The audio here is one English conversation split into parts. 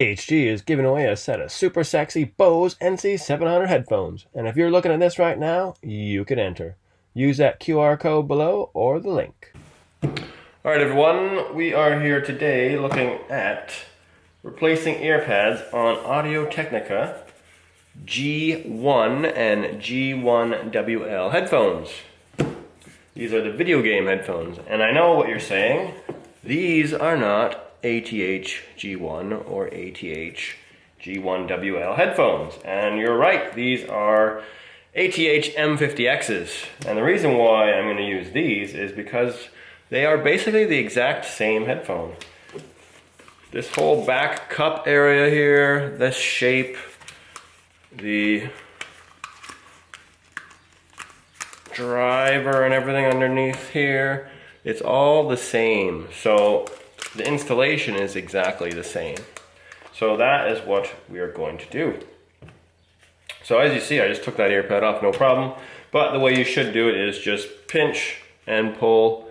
AHG is giving away a set of super sexy Bose NC700 headphones, and if you're looking at this right now, you can enter. Use that QR code below or the link. Alright everyone, we are here today looking at replacing earpads on Audio-Technica G1 and G1WL headphones. These are the video game headphones, and I know what you're saying. These are not ATH-G1 or ATH-G1WL headphones. And you're right, these are ATH-M50Xs. And the reason why I'm going to use these is because they are basically the exact same headphone. This whole back cup area here, this shape, the driver and everything underneath here, it's all the same. So the installation is exactly the same. So that is what we are going to do. So as you see, I just took that ear pad off, no problem. But the way you should do it is just pinch and pull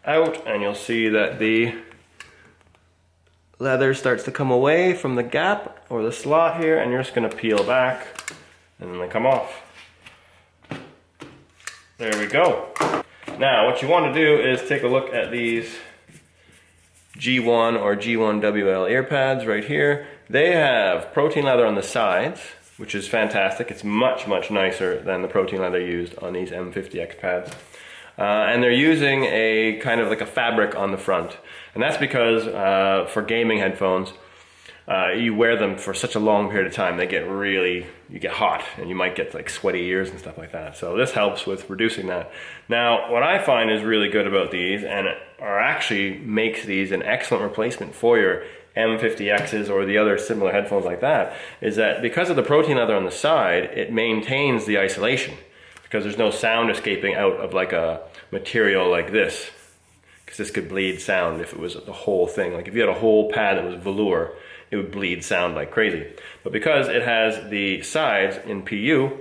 out, and you'll see that the leather starts to come away from the gap or the slot here, and you're just going to peel back and then they come off. There we go. Now what you want to do is take a look at these G1 or G1WL ear pads right here. They have protein leather on the sides, which is fantastic. It's much, much nicer than the protein leather used on these M50X pads. And they're using a kind of like a fabric on the front. And that's because for gaming headphones, you wear them for such a long period of time, you get hot and you might get like sweaty ears and stuff like that. So this helps with reducing that. Now, what I find is really good about these, and actually makes these an excellent replacement for your M50Xs or the other similar headphones like that, is that because of the protein leather on the side, it maintains the isolation because there's no sound escaping out of like a material like this, because this could bleed sound if it was the whole thing. Like if you had a whole pad that was velour, it would bleed sound like crazy. But because it has the sides in PU,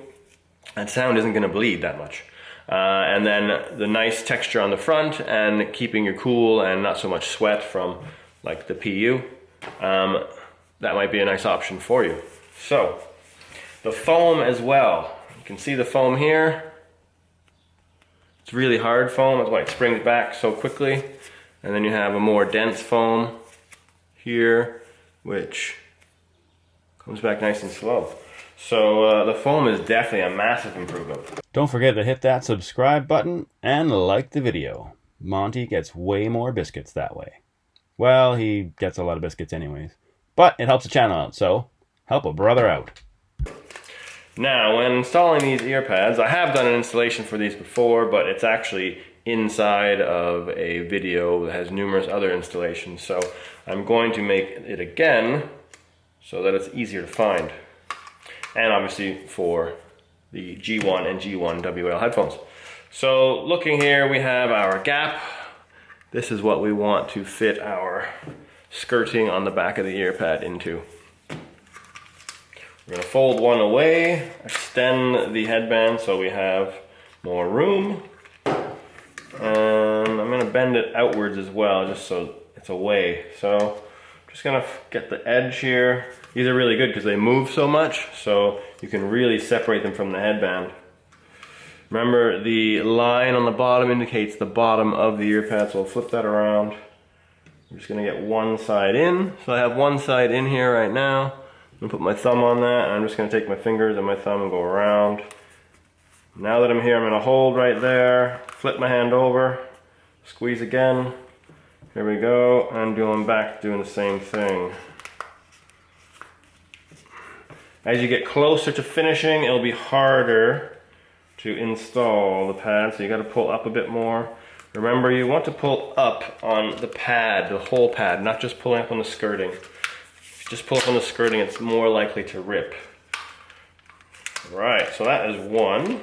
that sound isn't going to bleed that much. And then the nice texture on the front and keeping you cool and not so much sweat from like the PU, that might be a nice option for you. So, the foam as well. You can see the foam here. It's really hard foam, that's why it springs back so quickly. And then you have a more dense foam here, which comes back nice and slow. So the foam is definitely a massive improvement. Don't forget to hit that subscribe button and like the video. Monty gets way more biscuits that way. Well, he gets a lot of biscuits anyways. But it helps the channel out, so help a brother out. Now, when installing these ear pads, I have done an installation for these before, but it's actually inside of a video that has numerous other installations. So I'm going to make it again so that it's easier to find. And obviously for the G1 and G1WL headphones. So looking here, we have our gap. This is what we want to fit our skirting on the back of the ear pad into. We're going to fold one away, extend the headband so we have more room. And I'm going to bend it outwards as well, just so it's away. So I'm just going to get the edge here. These are really good because they move so much, so you can really separate them from the headband. Remember, the line on the bottom indicates the bottom of the ear pad, so I'll flip that around. I'm just going to get one side in. So I have one side in here right now. I'm going to put my thumb on that, and I'm just going to take my fingers and my thumb and go around. Now that I'm here, I'm going to hold right there, flip my hand over, squeeze again. Here we go, and going back, doing the same thing. As you get closer to finishing, it'll be harder to install the pad, so you got to pull up a bit more. Remember, you want to pull up on the pad, the whole pad, not just pulling up on the skirting. If you just pull up on the skirting, it's more likely to rip. Right, so that is one.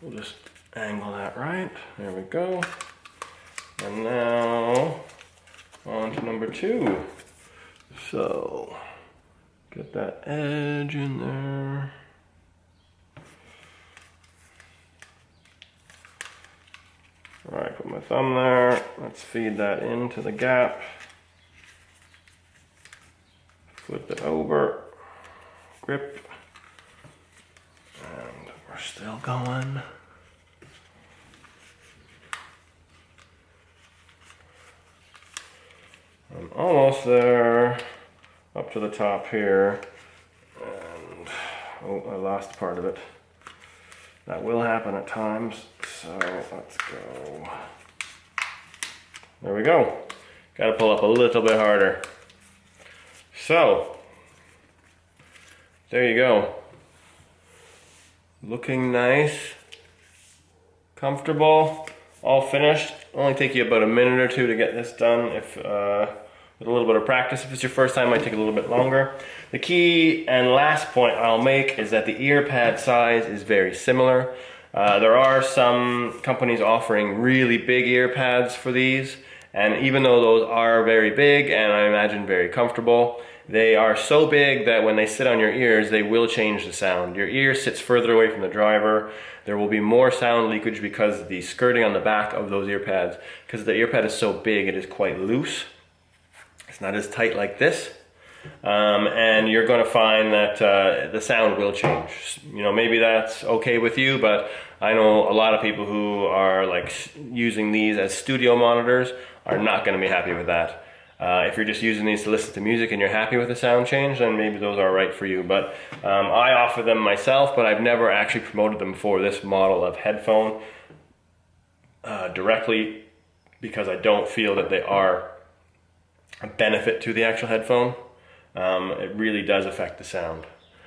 We'll just angle that right. There we go. And now on to number two. So get that edge in there. All right, put my thumb there. Let's feed that into the gap. flip it over, grip, and we're still going. I'm almost there, up to the top here, and oh, I lost part of it. That will happen at times, so let's go. There we go. Got to pull up a little bit harder. So, there you go. Looking nice, comfortable, all finished. Only take you about a minute or two to get this done if with a little bit of practice. If it's your first time, it might take a little bit longer. The key and last point I'll make is that the ear pad size is very similar. There are some companies offering really big ear pads for these, and even though those are very big and I imagine very comfortable, they are so big that when they sit on your ears, they will change the sound. Your ear sits further away from the driver. There will be more sound leakage because the skirting on the back of those ear pads, because the ear pad is so big, it is quite loose. It's not as tight like this. And you're going to find that the sound will change. You know, maybe that's okay with you, but I know a lot of people who are like using these as studio monitors are not going to be happy with that. If you're just using these to listen to music and you're happy with the sound change, then maybe those are right for you. But I offer them myself, but I've never actually promoted them for this model of headphone directly, because I don't feel that they are a benefit to the actual headphone. It really does affect the sound.